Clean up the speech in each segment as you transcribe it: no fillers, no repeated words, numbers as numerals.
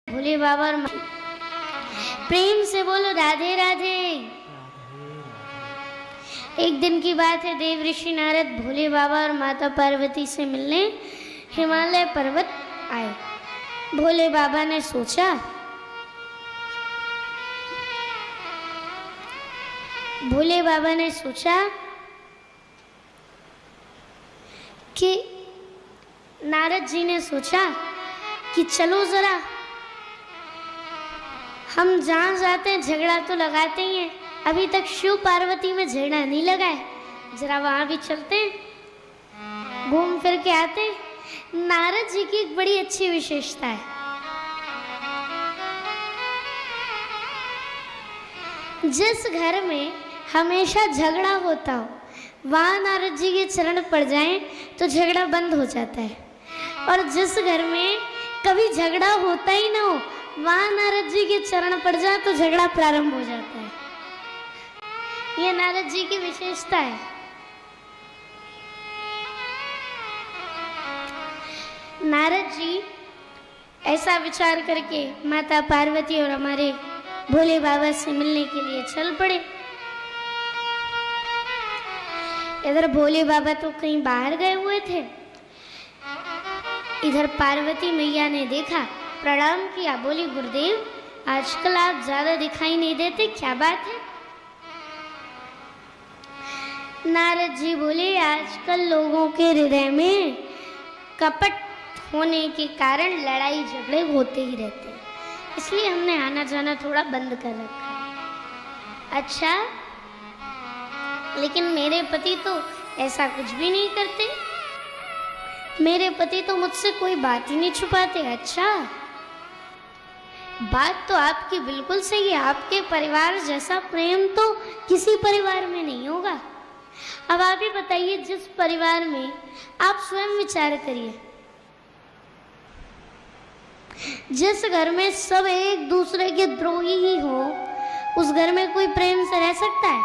भोले बाबा और प्रेम से बोलो राधे राधे। एक दिन की बात है, देव ऋषि नारद भोले बाबा और माता पार्वती से मिलने हिमालय पर्वत आए। भोले बाबा ने सोचा कि नारद जी ने सोचा कि चलो जरा हम जहाँ जाते हैं झगड़ा तो लगाते ही हैं, अभी तक शिव पार्वती में झगड़ा नहीं लगा है, जरा वहाँ भी चलते हैं, घूम फिर के आते हैं। नारद जी की एक बड़ी अच्छी विशेषता है, जिस घर में हमेशा झगड़ा होता हो वहाँ नारद जी के चरण पड़ जाएं तो झगड़ा बंद हो जाता है, और जिस घर में कभी झगड़ा होता ही ना हो वहाँ नारद जी के चरण पड़ जाए तो झगड़ा प्रारंभ हो जाता है। यह नारद जी की विशेषता है। नारद जी ऐसा विचार करके माता पार्वती और हमारे भोले बाबा से मिलने के लिए चल पड़े। इधर भोले बाबा तो कहीं बाहर गए हुए थे, इधर पार्वती मैया ने देखा, प्रणाम किया, बोली गुरुदेव आजकल आप ज्यादा दिखाई नहीं देते, क्या बात है? नारद जी बोले आजकल लोगों के हृदय में कपट होने के कारण लड़ाई झगड़े होते ही रहते हैं, इसलिए हमने आना जाना थोड़ा बंद कर रखा है। अच्छा, लेकिन मेरे पति तो ऐसा कुछ भी नहीं करते, मेरे पति तो मुझसे कोई बात ही नहीं छुपाते। अच्छा, बात तो आपकी बिल्कुल सही है, आपके परिवार जैसा प्रेम तो किसी परिवार में नहीं होगा। अब आप ही बताइए, जिस परिवार में आप स्वयं विचार करिए, जिस घर में सब एक दूसरे के द्रोही ही हो, उस घर में कोई प्रेम से रह सकता है?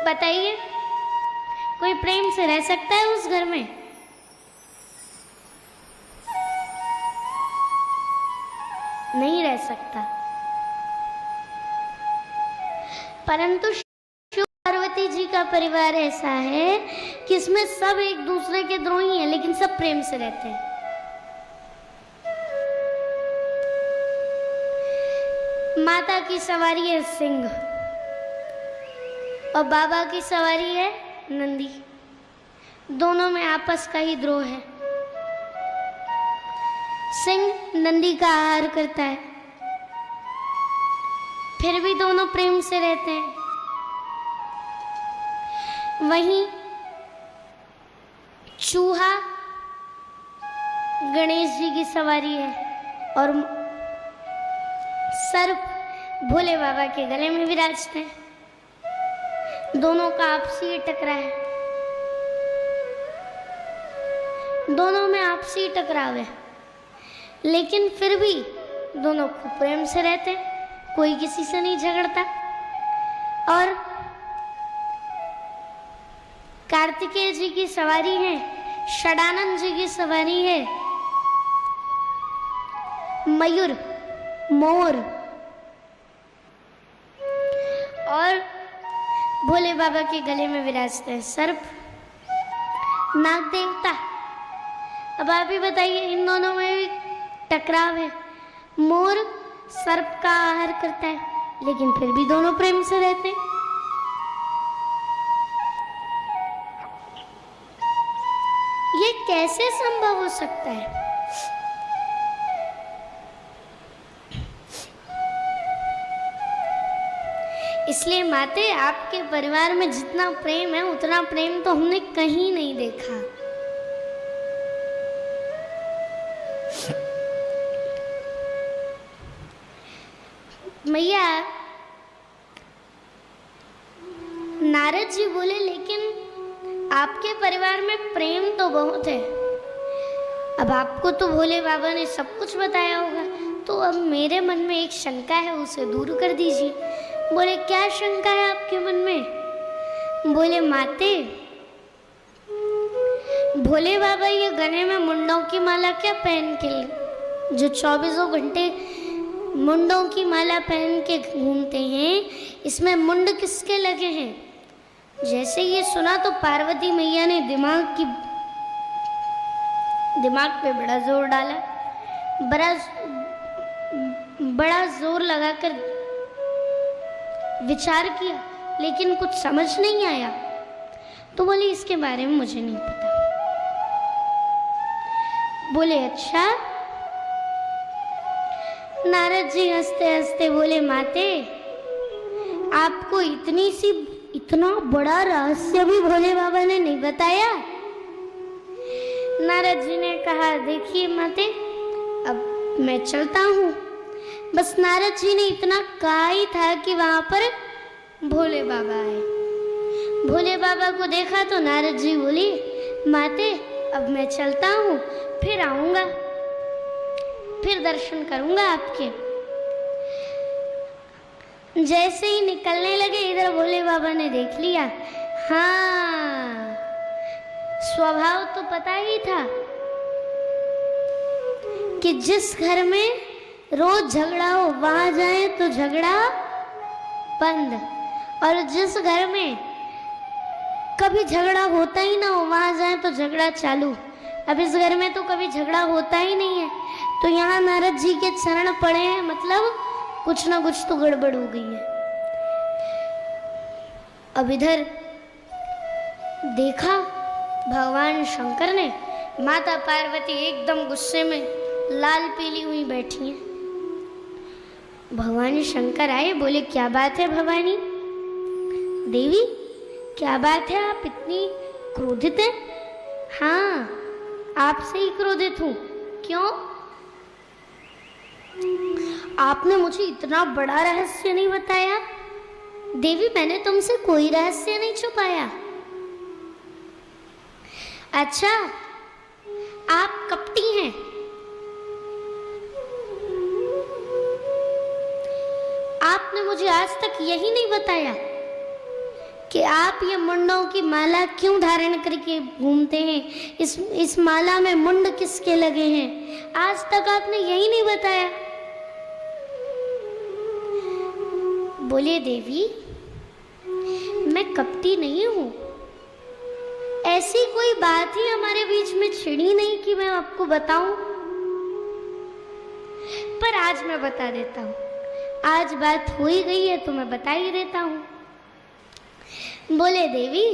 बताइए, कोई प्रेम से रह सकता है उस घर में? नहीं रह सकता। परंतु शिव पार्वती जी का परिवार ऐसा है कि इसमें सब एक दूसरे के द्रोही हैं, लेकिन सब प्रेम से रहते हैं। माता की सवारी है सिंह और बाबा की सवारी है नंदी, दोनों में आपस का ही द्रोह है। सिंह नंदी का आहार करता है, फिर भी दोनों प्रेम से रहते हैं। वहीं चूहा गणेश जी की सवारी है और सर्प भोले बाबा के गले में विराजते हैं। दोनों का आपसी टकरा है, दोनों में आपसी टकराव है, लेकिन फिर भी दोनों खूब प्रेम से रहते हैं, कोई किसी से नहीं झगड़ता। और कार्तिकेय जी की सवारी है, षडानंद जी की सवारी है मयूर, मोर, और भोले बाबा के गले में विराजते हैं सर्प, नाग देवता। अब आप ही बताइए, इन दोनों में भी टकराव है। मोर सर्प का आहार करता है, लेकिन फिर भी दोनों प्रेम से रहते हैं। ये कैसे संभव हो सकता है? इसलिए माते, आपके परिवार में जितना प्रेम है उतना प्रेम तो हमने कहीं नहीं देखा। मैया, नारद जी बोले लेकिन आपके परिवार में प्रेम तो बहुत है, अब आपको तो भोले बाबा ने सब कुछ बताया होगा, तो अब मेरे मन में एक शंका है, उसे दूर कर दीजिए। बोले क्या शंका है आपके मन में? बोले माते, भोले बाबा ये गले में मुंडों की माला क्या पहन के, जो 24 घंटे मुंडों की माला पहन के घूमते हैं, इसमें मुंड किसके लगे हैं? जैसे ये सुना तो पार्वती मैया ने दिमाग पे बड़ा जोर डाला, बड़ा जोर लगाकर विचार किया, लेकिन कुछ समझ नहीं आया। तो बोले इसके बारे में मुझे नहीं पता। बोले अच्छा। नारद जी हंसते हंसते बोले माते, आपको इतना बड़ा रहस्य भी भोले बाबा ने नहीं बताया। नारद जी ने कहा देखिए माते, अब मैं चलता हूँ। बस नारद जी ने इतना कहा ही था कि वहां पर भोले बाबा आए। भोले बाबा को देखा तो नारद जी बोली माते अब मैं चलता हूँ, फिर आऊंगा, फिर दर्शन करूंगा आपके। जैसे ही निकलने लगे इधर भोले बाबा ने देख लिया। हाँ, स्वभाव तो पता ही था कि जिस घर में रोज झगड़ा हो वहां जाए तो झगड़ा बंद, और जिस घर में कभी झगड़ा होता ही ना हो वहां जाए तो झगड़ा चालू। अब इस घर में तो कभी झगड़ा होता ही नहीं है, तो यहाँ नारद जी के चरण पड़े हैं, मतलब कुछ ना कुछ तो गड़बड़ हो गई है। अब इधर देखा भगवान शंकर ने, माता पार्वती एकदम गुस्से में लाल पीली हुई बैठी हैं। भगवान शंकर आए, बोले क्या बात है भवानी देवी, क्या बात है, आप इतनी क्रोधित हैं? हाँ, आपसे ही क्रोधित हूं। क्यों? आपने मुझे इतना बड़ा रहस्य नहीं बताया। देवी मैंने तुमसे कोई रहस्य नहीं छुपाया। अच्छा, आप कपटी हैं। आपने मुझे आज तक यही नहीं बताया कि आप ये मुंडों की माला क्यों धारण करके घूमते हैं, इस माला में मुंड किसके लगे हैं। आज तक आपने यही नहीं बताया। बोले देवी मैं कपटी नहीं हूं, ऐसी कोई बात ही हमारे बीच में छिड़ी नहीं कि मैं आपको बताऊं, पर आज मैं बता देता हूं। आज बात हो ही गई है तो मैं बता ही देता हूं। बोले देवी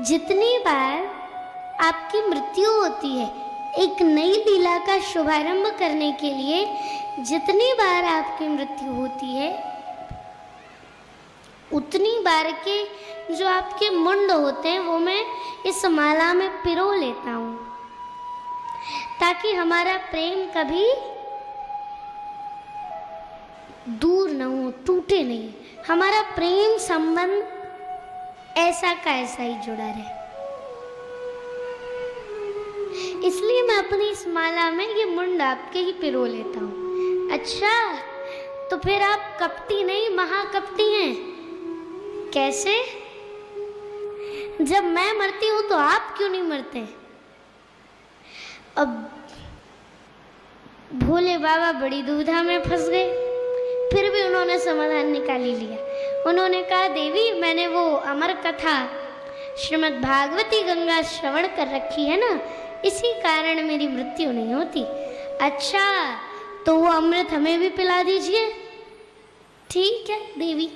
जितनी बार आपकी मृत्यु होती है, एक नई लीला का शुभारंभ करने के लिए जितनी बार आपकी मृत्यु होती है, उतनी बार के जो आपके मुंड होते हैं वो मैं इस माला में पिरो लेता हूं, ताकि हमारा प्रेम कभी दूर न हो, टूटे नहीं। हमारा प्रेम संबंध ऐसा का ऐसा ही जुड़ा रहे। इसलिए मैं अपनी इस माला में ये मुंड आपके ही पिरो लेता हूं। अच्छा, तो फिर आप कपटी नहीं महाकपटी हैं। कैसे? जब मैं मरती हूं तो आप क्यों नहीं मरते? अब भोले बाबा बड़ी दुविधा में फंस गए, फिर भी उन्होंने समाधान निकाल ही लिया। उन्होंने कहा देवी मैंने वो अमर कथा श्रीमद् भागवती गंगा श्रवण कर रखी है ना, इसी कारण मेरी मृत्यु नहीं होती। अच्छा, तो वो अमृत हमें भी पिला दीजिए। ठीक है देवी,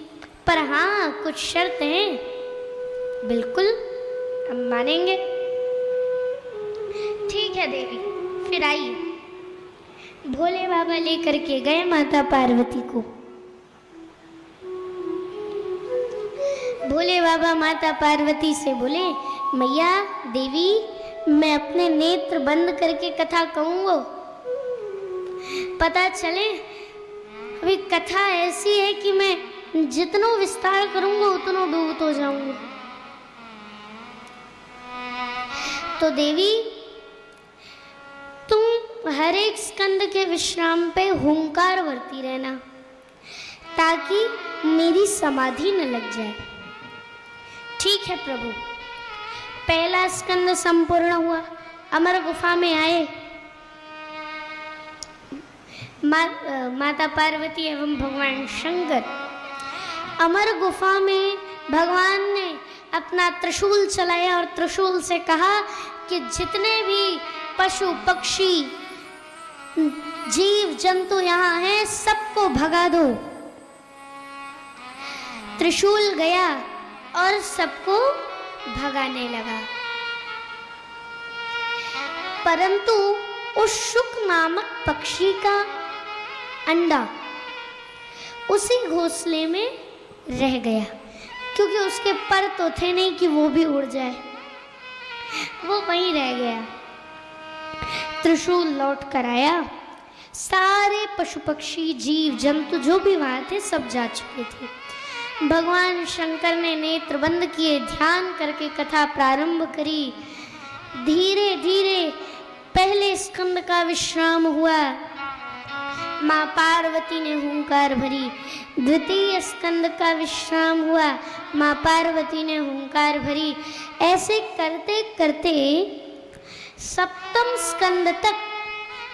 पर हाँ कुछ शर्त हैं। बिल्कुल, हम मानेंगे। ठीक है देवी, फिर आइए। भोले बाबा लेकर के गए माता पार्वती को। भोले बाबा माता पार्वती से बोले मैया देवी मैं अपने नेत्र बंद करके कथा कहूँगा, पता चले। अभी कथा ऐसी है कि मैं जितना विस्तार करूँगा उतना डूब तो जाऊँगा। तो देवी तुम हर एक स्कंद के विश्राम पे हुंकार भरती रहना, ताकि मेरी समाधि न लग जाए। ठीक है प्रभु। पहला स्कंद संपूर्ण हुआ। अमर गुफा में आए, माता पार्वती एवं भगवान शंकर। अमर गुफा में भगवान ने अपना त्रिशूल चलाया और त्रिशूल से कहा कि जितने भी पशु पक्षी जीव जंतु यहाँ हैं सबको भगा दो। त्रिशूल गया और सबको भगाने लगा, परंतु उस शुक नामक पक्षी का अंडा उसी घोंसले में रह गया, क्योंकि उसके पर तो थे नहीं कि वो भी उड़ जाए, वो वहीं रह गया। त्रिशूल लौट कर आया, सारे पशु पक्षी जीव जंतु जो भी वहां थे सब जा चुके थे। भगवान शंकर ने नेत्र बंद किए, ध्यान करके कथा प्रारंभ करी। धीरे धीरे पहले स्कंद का विश्राम हुआ, माँ पार्वती ने हुंकार भरी। द्वितीय स्कंद का विश्राम हुआ, माँ पार्वती ने हुंकार भरी। ऐसे करते करते सप्तम स्कंद तक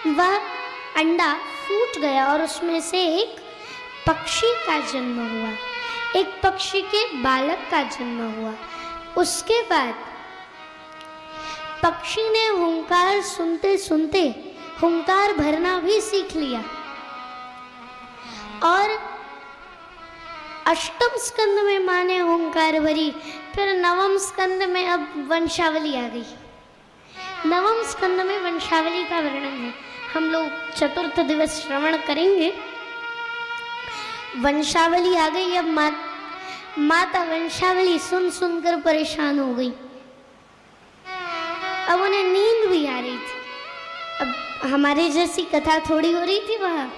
वह अंडा फूट गया और उसमें से एक पक्षी का जन्म हुआ, एक पक्षी के बालक का जन्म हुआ। उसके बाद पक्षी ने हुंकार सुनते सुनते हुंकार भरना भी सीख लिया और अष्टम स्कंद में माँ ने हुंकार भरी। फिर नवम स्कंद में अब वंशावली आ गई। नवम स्कंद में वंशावली का वर्णन है, हम लोग चतुर्थ दिवस श्रवण करेंगे। वंशावली आ गई। अब माता वंशावली सुन सुनकर परेशान हो गई। अब उन्हें नींद भी आ रही थी। अब हमारे जैसी कथा थोड़ी हो रही थी वहाँ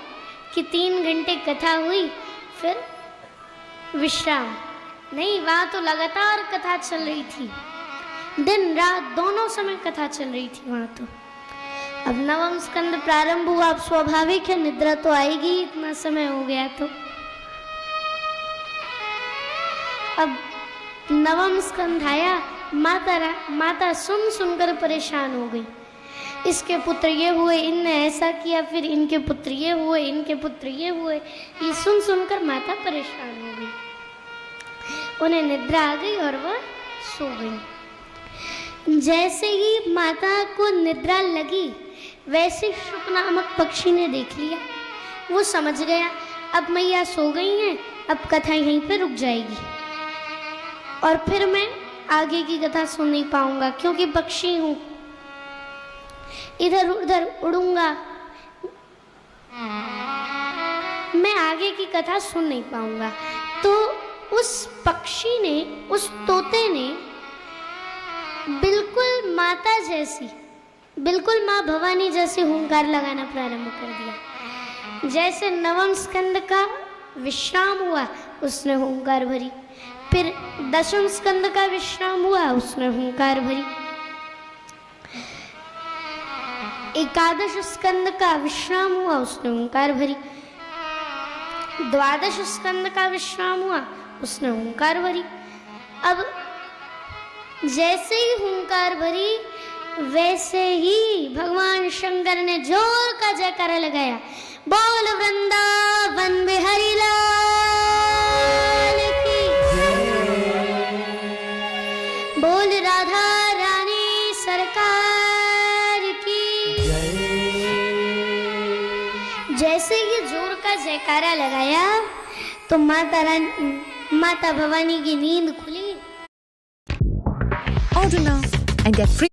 कि 3 घंटे कथा हुई फिर विश्राम, नहीं, वहाँ तो लगातार कथा चल रही थी, दिन रात दोनों समय कथा चल रही थी वहाँ तो। अब नवम स्कंद प्रारंभ हुआ। अब स्वाभाविक है निद्रा तो आएगी, इतना समय हो गया तो। अब नवम स्कंद आया, माता सुन सुनकर परेशान हो गई। इसके पुत्र ये हुए, इनने ऐसा किया, फिर इनके पुत्र ये हुए, इनके पुत्र ये हुए। ये सुन सुनकर माता परेशान हो गई, उन्हें निद्रा आ गई और वह सो गई। जैसे ही माता को निद्रा लगी वैसे शुक नामक पक्षी ने देख लिया, वो समझ गया अब मैया सो गई हैं, अब कथा यहीं पे रुक जाएगी और फिर मैं आगे की कथा सुन नहीं पाऊंगा, क्योंकि पक्षी हूं, इधर उधर उड़ूंगा, मैं आगे की कथा सुन नहीं पाऊंगा। तो उस पक्षी ने, उस तोते ने बिल्कुल माता जैसी, बिल्कुल माँ भवानी जैसे हुंकार लगाना प्रारंभ कर दिया। जैसे नवम स्कंद का विश्राम हुआ उसने हुंकार भरी, फिर दशम स्कंद का विश्राम हुआ उसने हुंकार भरी, एकादश स्कंद का विश्राम हुआ उसने हुंकार भरी, द्वादश स्कंद का विश्राम हुआ उसने हुंकार भरी। अब जैसे ही हुंकार भरी वैसे ही भगवान शंकर ने जोर का जयकारा लगाया, बोल वृंदावन बिहारी लाल की, बोल राधा रानी सरकार की। जैसे ही जोर का जयकारा लगाया तो माता भवानी की नींद खुली। Order now and get free.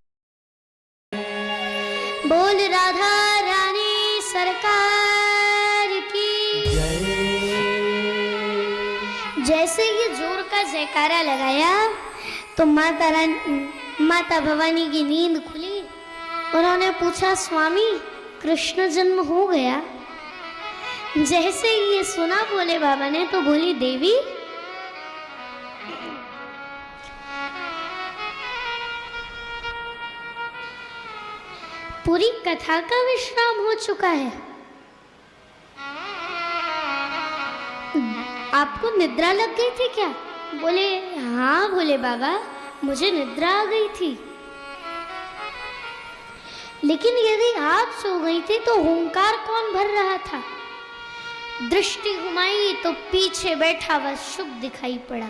बोल राधा रानी सरकार की। जैसे ही जोर का जयकारा लगाया तो माता भवानी की नींद खुली। उन्होंने पूछा, स्वामी कृष्ण जन्म हो गया? जैसे ही ये सुना बोले बाबा ने तो बोली, देवी पूरी कथा का विश्राम हो चुका है, आपको निद्रा लग गई थी क्या? बोले हाँ। बोले बाबा मुझे निद्रा आ गई थी, लेकिन यदि आप सो गई थी तो हुंकार कौन भर रहा था? दृष्टि घुमाई तो पीछे बैठा वह शुक दिखाई पड़ा।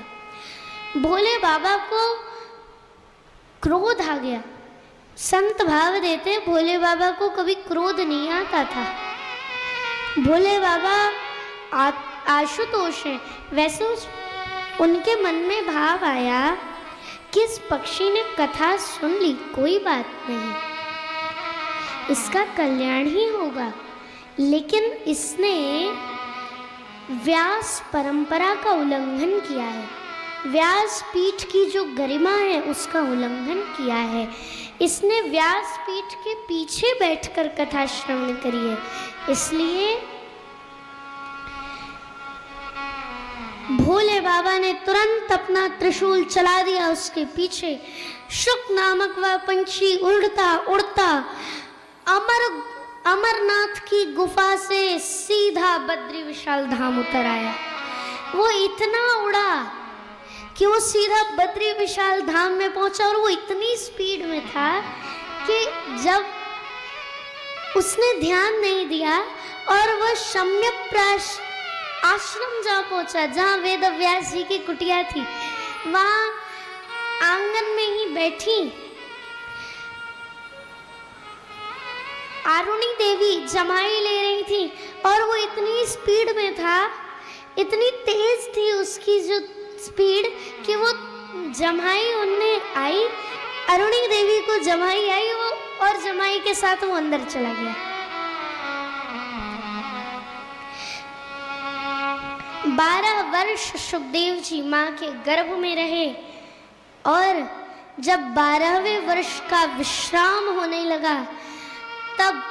भोले बाबा को क्रोध आ गया। संत भाव देते भोले बाबा को कभी क्रोध नहीं आता था। भोले बाबा आशुतोष हैं, वैसे उनके मन में भाव आया कि इस पक्षी ने कथा सुन ली, कोई बात नहीं, इसका कल्याण ही होगा, लेकिन इसने व्यास परंपरा का उल्लंघन किया है, व्यास पीठ की जो गरिमा है उसका उल्लंघन किया है, इसने व्यास पीठ के पीछे बैठकर कथा श्रवण करी है, इसलिए भोले बाबा ने तुरंत अपना त्रिशूल चला दिया उसके पीछे। शुक नामक वह पंछी उड़ता उड़ता अमरनाथ की गुफा से सीधा बद्री विशाल धाम उतर आया। वो इतना उड़ा कि वो सीधा बद्री विशाल धाम में पहुंचा, और वो इतनी स्पीड में था कि जब उसने ध्यान नहीं दिया और वह सम्यक आश्रम जा पहुंचा जहाँ वेद व्यास जी की कुटिया थी, वहाँ आंगन में ही बैठी आरुणी देवी जमाई ले रही थी, और वो इतनी स्पीड में था, इतनी तेज थी उसकी जो स्पीड कि वो जमाई उनने आई, अरुणी देवी को जमाई आई वो, और जमाई के साथ वो अंदर चला गया। 12 वर्ष सुखदेव जी माँ के गर्भ में रहे, और जब 12वें वर्ष का विश्राम होने लगा तब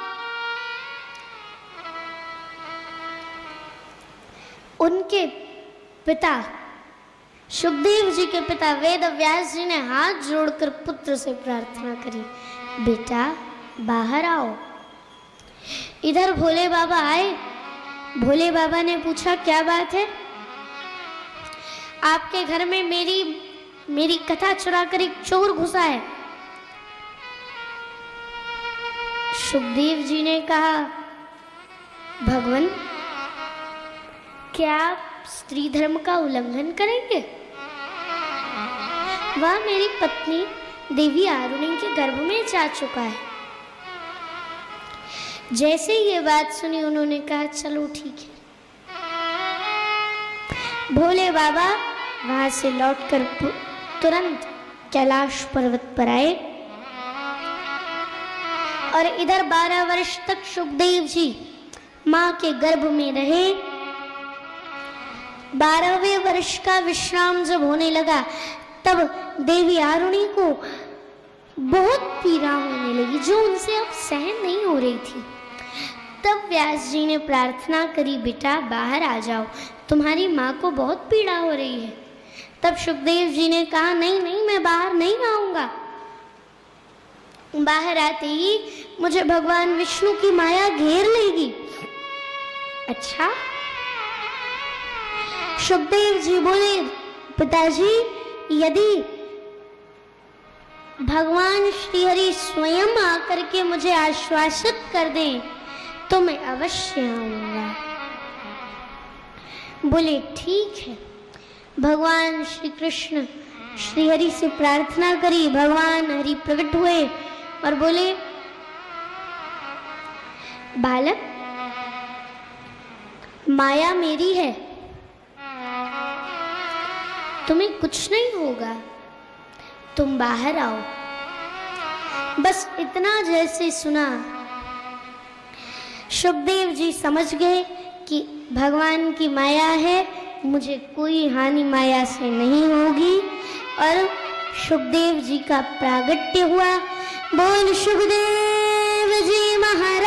उनके पिता सुखदेव जी के पिता वेद व्यास जी ने हाथ जोड़कर पुत्र से प्रार्थना करी, बेटा बाहर आओ। इधर भोले बाबा आए। भोले बाबा ने पूछा, क्या बात है? आपके घर में मेरी कथा चुरा कर एक चोर घुसा है। सुखदेव जी ने कहा, भगवान क्या आप स्त्री धर्म का उल्लंघन करेंगे? वह मेरी पत्नी देवी आरुणी के गर्भ में जा चुका है। जैसे ये बात सुनी उन्होंने कहा, चलो ठीक है। भोले बाबा वहां से लौटकर तुरंत कैलाश पर्वत पर आए, और इधर 12 वर्ष तक सुखदेव जी मां के गर्भ में रहे। 12वें वर्ष का विश्राम जब होने लगा तब देवी आरुणी को बहुत पीड़ा होने लगी, जो उनसे अब सहन नहीं हो रही थी। तब व्यास जी ने प्रार्थना करी, बेटा बाहर आ जाओ, तुम्हारी माँ को बहुत पीड़ा हो रही है। तब सुखदेव जी ने कहा, नहीं नहीं, मैं बाहर नहीं आऊंगा। बाहर आते ही मुझे भगवान विष्णु की माया घेर लेगी। अच्छा? सुखदेव जी बोले, पिताजी यदि भगवान श्री हरि स्वयं आकर के मुझे आश्वासित कर दें तो मैं अवश्य आऊंगा। बोले ठीक है। भगवान श्री कृष्ण श्री हरि से प्रार्थना करी, भगवान हरि प्रकट हुए और बोले, बालक माया मेरी है, तुम्हें कुछ नहीं होगा, तुम बाहर आओ। बस इतना जैसे सुना, सुखदेव जी समझ गए कि भगवान की माया है, मुझे कोई हानि माया से नहीं होगी, और सुखदेव जी का प्रागट्य हुआ। बोल सुखदेव जी महाराज